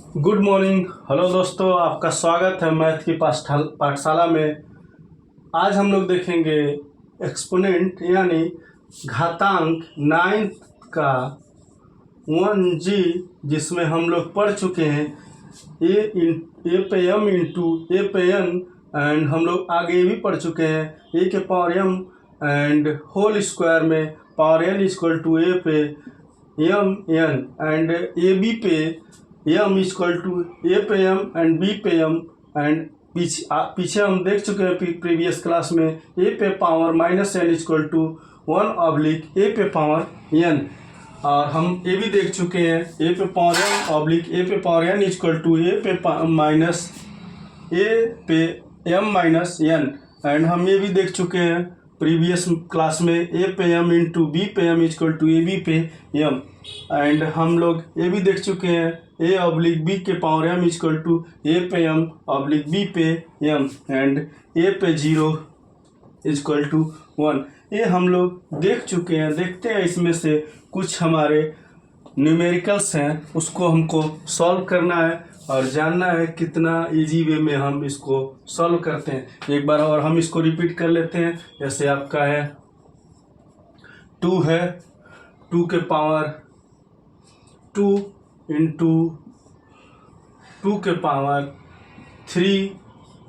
Good morning. Hello दोस्तों, आपका स्वागत है मैथ की पाठशाला में। आज हम लोग देखेंगे एक्सपोनेंट यानी घातांक नाइन्थ का 1g, जिसमें हम लोग पढ़ चुके हैं ए पे एम इंटू ए पे एन, एंड हम लोग आगे भी पढ़ चुके हैं ए के power m and whole square में power n equal to a पे m n and a b पे एम इक्वल टू ए पे एम एंड बी पे एम एंड पीछे हम देख चुके हैं प्रीवियस क्लास में ए पे power minus n equal to 1/, a पे पावर एन, और हम ये भी देख चुके हैं ए पे पावर एम / ए पे power n equal to a पे माइनस ए पे एम माइनस एन, एंड हम ये भी देख चुके हैं प्रीवियस क्लास में ए पे एम इंटू बी पे m equal to a b पे एम, एंड हम लोग ये भी देख चुके हैं ए / बी के power m equal to a पे एम / बी पे एम एंड ए पे 0 इक्वल टू 1। ये हम लोग देख चुके हैं। देखते हैं इसमें से कुछ हमारे न्यूमेरिकल्स हैं, उसको हमको सॉल्व करना है और जानना है कितना इजी वे में हम इसको सॉल्व करते हैं। एक बार और हम इसको रिपीट कर लेते हैं। जैसे आपका है 2 है, 2 के पावर 2 इंटू 2 के पावर 3,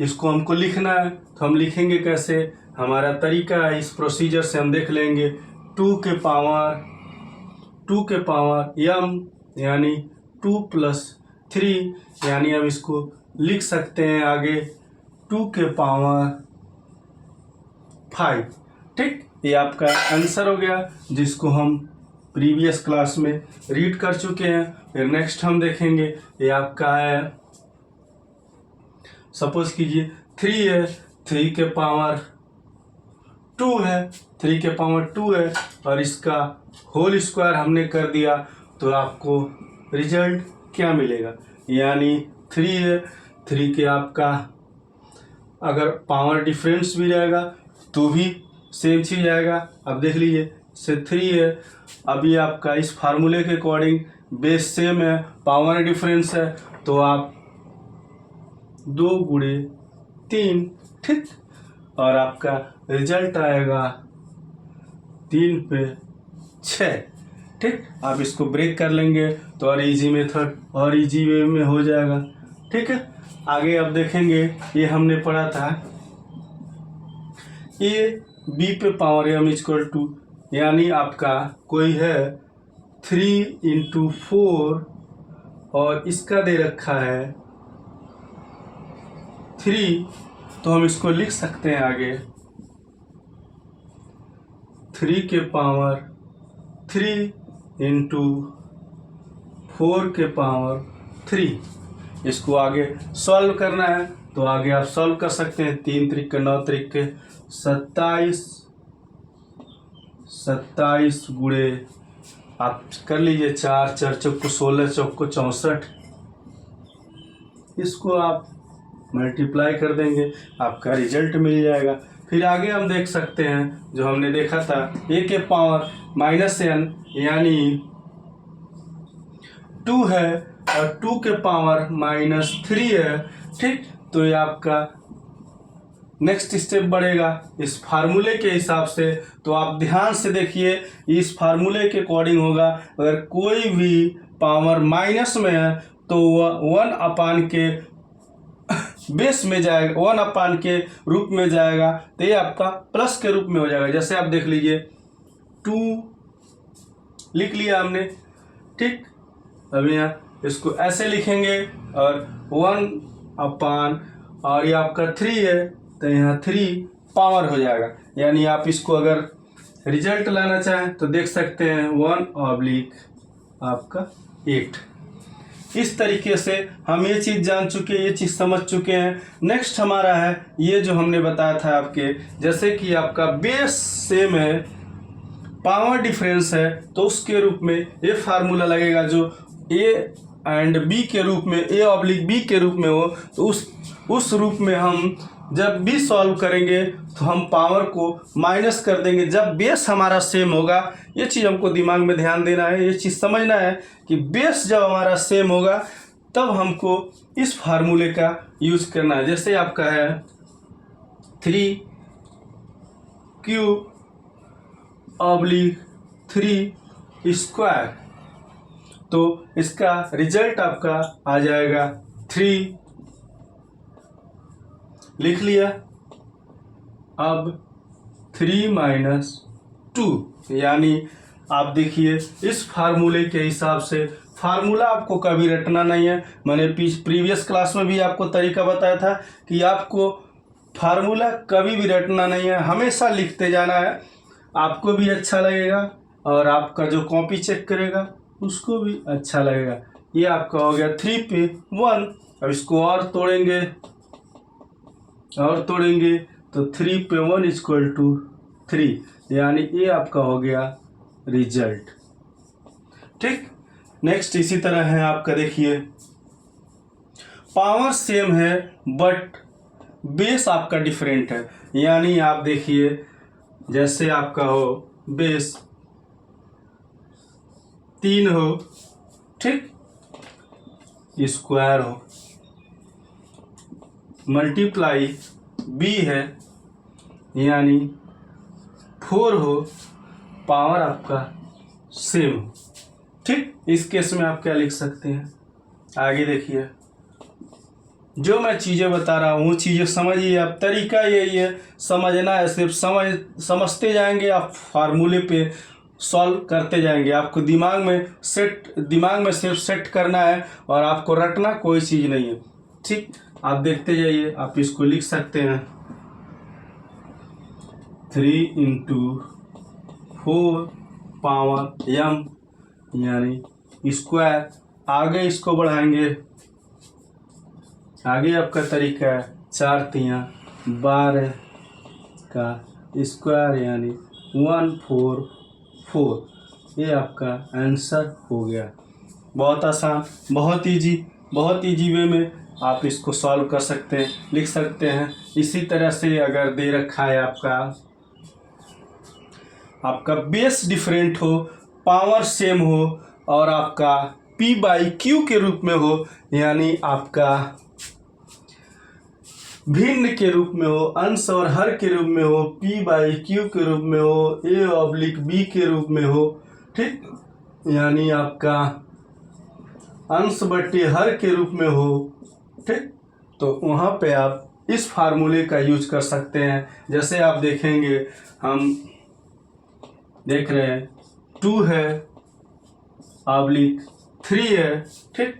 इसको हमको लिखना है। तो हम लिखेंगे कैसे, हमारा तरीका है, इस प्रोसीजर से हम देख लेंगे। 2 के पावर m यानी 2 + 3, यानी हम इसको लिख सकते हैं आगे 2 के पावर 5। ठीक, ये आपका आंसर हो गया, जिसको हम प्रीवियस क्लास में रीड कर चुके हैं। फिर नेक्स्ट हम देखेंगे, ये आपका है, सपोज कीजिए 3 है, 3 के पावर 2 है, 3 के पावर 2 है, और इसका होल स्क्वायर हमने कर दिया, तो आपको रिजल्ट क्या मिलेगा, यानी 3 है, 3 के आपका अगर पावर डिफरेंस भी रहेगा तो भी सेम चीज आएगा। अब देख लीजिए, से 3 है, अभी आपका इस फार्मूले के अकॉर्डिंग बेस सेम है, पावर डिफरेंस है, तो आप 2 × 3, ठीक, और आपका रिजल्ट आएगा 3 पे 6। ठीक, आप इसको ब्रेक कर लेंगे तो और इजी मेथड और इजी वे में हो जाएगा। ठीक है, आगे आप देखेंगे, ये हमने पढ़ा था ए बी पे पावर एम इक्वल टू, यानी आपका कोई है 3 × 4 और इसका दे रखा है 3, तो हम इसको लिख सकते हैं आगे 3 के पावर 3 × 4 के पावर 3। इसको आगे सॉल्व करना है, तो आगे आप सॉल्व कर सकते हैं। 3 × 3 = 9, 3 × 27, 27 गुणे आप कर लीजिए 4, 4 चौको 16, चौको 64, इसको आप मल्टीप्लाई कर देंगे, आपका रिजल्ट मिल जाएगा। फिर आगे हम देख सकते हैं जो हमने देखा था ए के पावर -n, यानी 2 है और 2 के पावर -3 है। ठीक, तो ये आपका नेक्स्ट स्टेप बढ़ेगा इस फार्मूले के हिसाब से। तो आप ध्यान से देखिए, इस फार्मूले के अकॉर्डिंग होगा, अगर कोई भी पावर माइनस में है तो वह 1/, के बेस में जाएगा, 1/, के रूप में जाएगा, तो ये आपका प्लस के रूप में हो जाएगा। जैसे आप देख लीजिए 2 लिख लिया हमने। ठीक, अभी यहाँ इसको ऐसे लिखेंगे और 1/, और ये आपका 3 है, तो यहाँ 3 पावर हो जाएगा। यानी आप इसको अगर रिजल्ट लाना चाहें तो देख सकते हैं 1/, आपका 8। इस तरीके से हम ये चीज़ जान चुके हैं, ये चीज़ समझ चुके हैं। नेक्स्ट हमारा है ये जो हमने बताया था आपके, जैसे कि आपका बेस सेम है, पावर डिफरेंस है, तो उसके रूप में ये फार्मूला लगेगा जो ए एंड बी के रूप में, ए / बी के रूप में हो, तो उस रूप में हम जब भी सॉल्व करेंगे तो हम पावर को माइनस कर देंगे जब बेस हमारा सेम होगा। ये चीज़ हमको दिमाग में ध्यान देना है, ये चीज़ समझना है कि बेस जब हमारा सेम होगा तब हमको इस फार्मूले का यूज करना है। जैसे आपका है 3³/3², तो इसका रिजल्ट आपका आ जाएगा 3। लिख लिया। अब 3 - 2, यानी आप देखिए इस फार्मूले के हिसाब से, फार्मूला आपको कभी रटना नहीं है। मैंने प्रीवियस क्लास में भी आपको तरीका बताया था कि आपको फार्मूला कभी भी रटना नहीं है, हमेशा लिखते जाना है। आपको भी अच्छा लगेगा और आपका जो कॉपी चेक करेगा उसको भी अच्छा लगेगा। ये आपका हो गया 3 पे 1। अब इसको और तोड़ेंगे तो 3 पे 1 = 3, यानी ये आपका हो गया रिजल्ट। ठीक। नेक्स्ट इसी तरह है आपका, देखिए पावर सेम है बट बेस आपका डिफरेंट है। यानी आप देखिए जैसे आपका हो बेस 3 हो, ठीक, स्क्वायर हो, मल्टीप्लाई बी है यानी 4 हो, पावर आपका सेम हो। ठीक। इस केस में आप क्या लिख सकते हैं, आगे देखिए। जो मैं चीज़ें बता रहा हूँ वो चीज़ें समझिए आप। तरीका यही है, समझना है, सिर्फ समझते जाएंगे आप, फार्मूले पे सॉल्व करते जाएंगे। आपको दिमाग में सिर्फ सेट करना है और आपको रटना कोई चीज़ नहीं है। ठीक। आप देखते जाइए, आप इसको लिख सकते हैं 3 × 4 पावर m यानी स्क्वायर। आगे इसको बढ़ाएंगे, आगे आपका तरीका है 4×3=12 का स्क्वायर यानी 144। ये आपका आंसर हो गया। बहुत आसान, बहुत इजी वे में आप इसको सॉल्व कर सकते हैं, लिख सकते हैं। इसी तरह से अगर दे रखा है आपका बेस डिफरेंट हो, पावर सेम हो और आपका P/Q के रूप में हो, यानी आपका भिन्न के रूप में हो, अंश और हर के रूप में हो, P/Q के रूप में हो, A/B के रूप में हो। ठीक। यानी आपका अंश बटे हर के रूप में हो। ठीक। तो वहाँ पे आप इस फार्मूले का यूज कर सकते हैं। जैसे आप देखेंगे, हम देख रहे हैं 2 है /3 है, ठीक,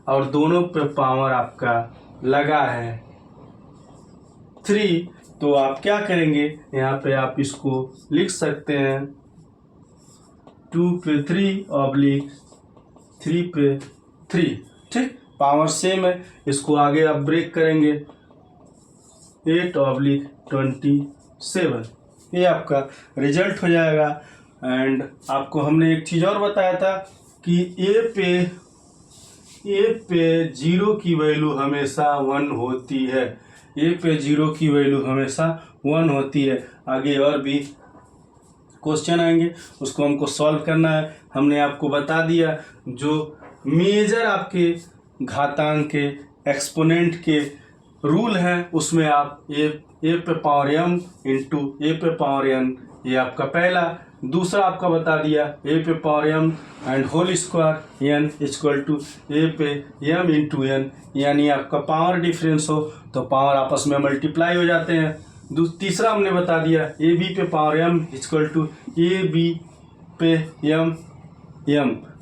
और दोनों पे पावर आपका लगा है 3। तो आप क्या करेंगे, यहाँ पे आप इसको लिख सकते हैं 2 पे 3/3 पे 3। ठीक। पावर सेम है, इसको आगे आप ब्रेक करेंगे 8/27। ये आपका रिजल्ट हो जाएगा। एंड आपको हमने एक चीज़ और बताया था कि ए पे 0 की वैल्यू हमेशा 1 होती है। ए पे 0 की वैल्यू हमेशा 1 होती है। आगे और भी क्वेश्चन आएंगे, उसको हमको सॉल्व करना है। हमने आपको बता दिया जो मेजर आपके घातांक के एक्सपोनेंट के रूल हैं, उसमें आप ए पे पावर m इंटू ए पे पावर n, ये आपका पहला। दूसरा आपका बता दिया ए पे power m and whole square n = a पे m इंटू n, यानी आपका पावर डिफरेंस हो तो पावर आपस में मल्टीप्लाई हो जाते हैं। तीसरा हमने बता दिया ए बी पे पावर m = ए बी पे m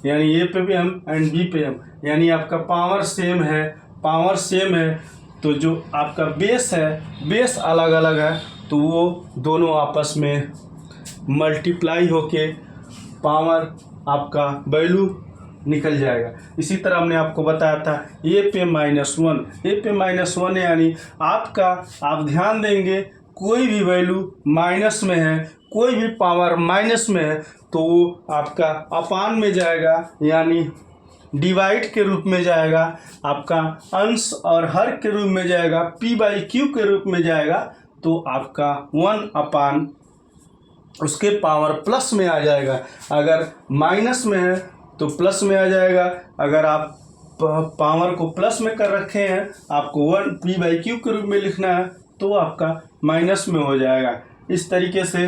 यानी ए पे भी m एंड बी पे m, यानी आपका पावर सेम है। तो जो आपका बेस अलग अलग है तो वो दोनों आपस में मल्टीप्लाई होके पावर आपका वैल्यू निकल जाएगा। इसी तरह हमने आपको बताया था ए पे -1 यानी आप ध्यान देंगे कोई भी वैल्यू माइनस में है, कोई भी पावर माइनस में है तो वो आपका अपान में जाएगा, यानी डिवाइड के रूप में जाएगा, आपका अंश और हर के रूप में जाएगा, P/Q के रूप में जाएगा, तो आपका 1 उसके पावर प्लस में आ जाएगा। अगर माइनस में है तो प्लस में आ जाएगा, अगर आप पावर को प्लस में कर रखे हैं, आपको 1p/q के रूप में लिखना है तो आपका माइनस में हो जाएगा। इस तरीके से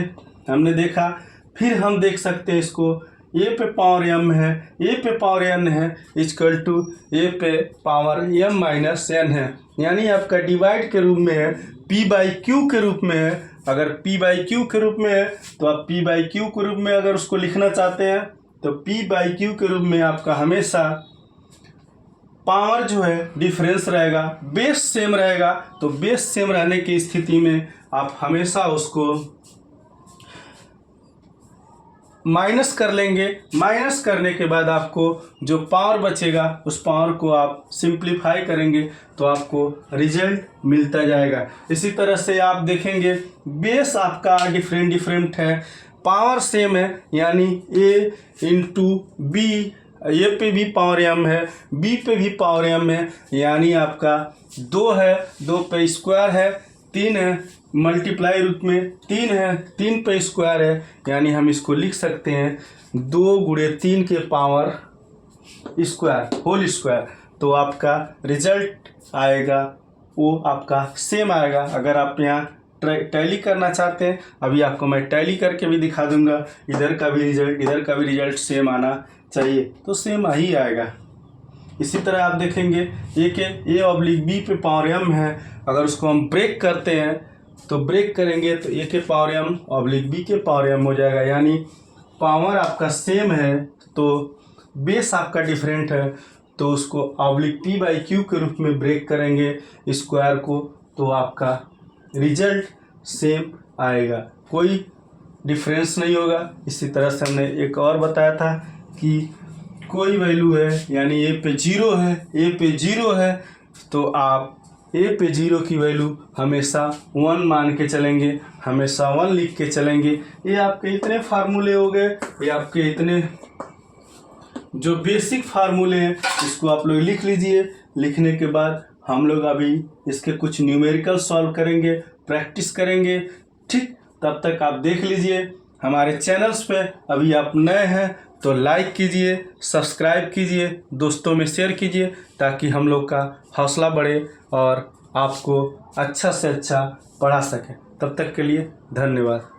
हमने देखा। फिर हम देख सकते हैं इसको a पे पावर m है, a पे पावर n है इक्वल टू a पे पावर m माइनस n है, यानी आपका डिवाइड के रूप में है, p/q के रूप में है। अगर p/q के रूप में है तो आप p/q के रूप में अगर उसको लिखना चाहते हैं तो p/q के रूप में आपका हमेशा पावर जो है डिफरेंस रहेगा, बेस सेम रहेगा। तो बेस सेम रहने की स्थिति में आप हमेशा उसको माइनस कर लेंगे। माइनस करने के बाद आपको जो पावर बचेगा उस पावर को आप सिंप्लीफाई करेंगे तो आपको रिजल्ट मिलता जाएगा। इसी तरह से आप देखेंगे बेस आपका डिफरेंट है, पावर सेम है, यानी a इंटू बी, ए पे भी पावर m है, बी पे भी पावर m है, यानी आपका 2 है, 2 पे स्क्वायर है, 3 है, मल्टीप्लाई रूप में 3 है, 3 पे स्क्वायर है, यानी हम इसको लिख सकते हैं 2 गुणे 3 के पावर स्क्वायर होल स्क्वायर। तो आपका रिजल्ट आएगा वो आपका सेम आएगा। अगर आप यहाँ टैली करना चाहते हैं, अभी आपको मैं टैली करके भी दिखा दूंगा, इधर का भी रिजल्ट सेम आना चाहिए, तो सेम ही आएगा। इसी तरह आप देखेंगे a/b पे पावर m है, अगर उसको हम ब्रेक करते हैं तो ब्रेक करेंगे तो a के पावर m/b के पावर m हो जाएगा, यानी पावर आपका सेम है तो बेस आपका डिफरेंट है, तो उसको p/q के रूप में ब्रेक करेंगे स्क्वायर को, तो आपका रिजल्ट सेम आएगा, कोई डिफरेंस नहीं होगा। इसी तरह से हमने एक और बताया था कि कोई वैल्यू है, यानी a पे 0 है, तो आप a पे 0 की वैल्यू हमेशा 1 मान के चलेंगे, हमेशा 1 लिख के चलेंगे। ये आपके इतने फार्मूले हो गए, ये आपके इतने जो बेसिक फार्मूले हैं इसको आप लोग लिख लीजिए। लिखने के बाद हम लोग अभी इसके कुछ न्यूमेरिकल सॉल्व करेंगे, प्रैक्टिस करेंगे, ठीक। तब तक आप देख लीजिए हमारे चैनल्स पे। अभी आप नए हैं तो लाइक कीजिए, सब्सक्राइब कीजिए, दोस्तों में शेयर कीजिए, ताकि हम लोग का हौसला बढ़े और आपको अच्छा से अच्छा पढ़ा सकें। तब तक के लिए धन्यवाद।